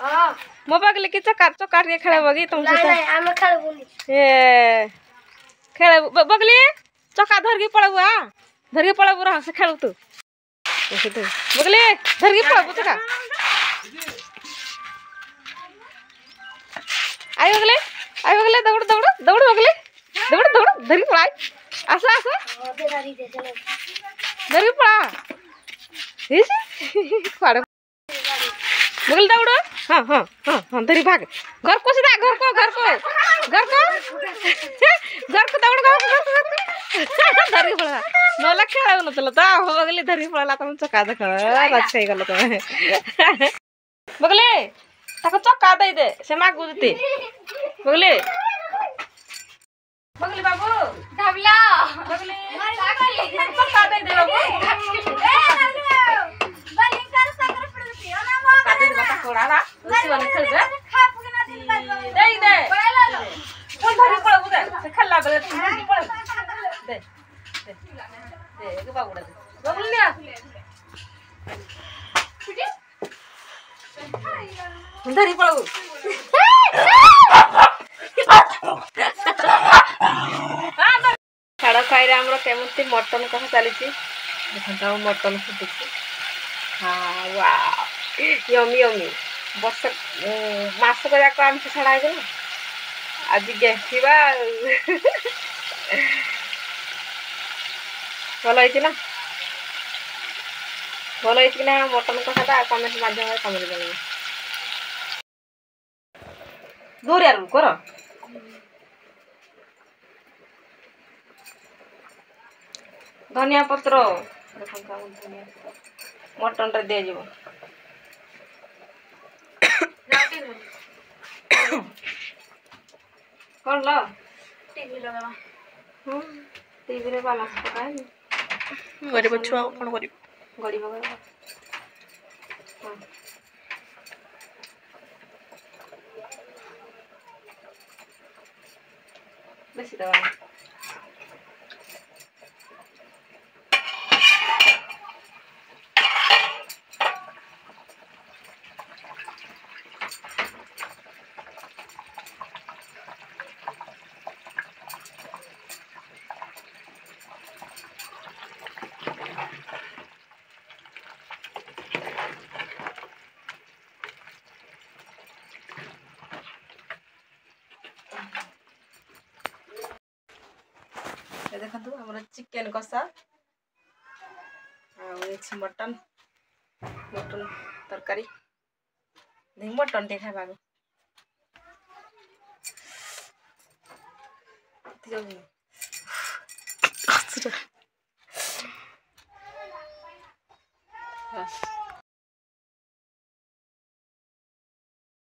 हां मो बगले की चकार चकार के खेले बगी तुम से नहीं हम खेलबुनी ए खेले बगले चका धर के पड़बुआ धर के पड़बु रह से खेलु तू ऐसे तो बगले धर के पड़बु चका आई बगले दौड़ दौड़ दौड़ बगले दौड़ दौड़ धर के पड़ाई आसा आसा धर के पड़ा इसे खड़ बगल दौड़ हां हां हां हां धरी भाग घर को सीधा घर को घर को घर को घर को दौड़ धरी पड़ा नला खेला न चलो ता हो बगले धरी पड़ला तुम चका देख रछई गलो तुम बगले ताको चका दे दे से मागु देते बगले बगले बाबू धबला बगले चका दे दे बाबू थोड़ा ना उसी वाले खेल दे दे दे कौन धरी पड़ बुदे से खल्ला बले धरी पड़ दे दे दे के बाबू दे बाबू ले धरी पड़ छाड़ खाई हमरो केमती मटन कथा चली देखो मटन फुटुची हाँ वाह यमी यमी वर्ष मासक जाक आम छड़ा है आज गेसिवा भल ना भल ना मटन कथा कमेंट माध्यम कमेंट देवे दूर यार कर धनिया पत्र मटन रे दे जीव कौन ला टीवी लगा टीवी रे बाला पकाए गरीब छुआ कौन करी गरीब गरीब बेसी दवा देखो हमारा चिकेन कषा मटन मटन तरकारी मटन टे खावा बस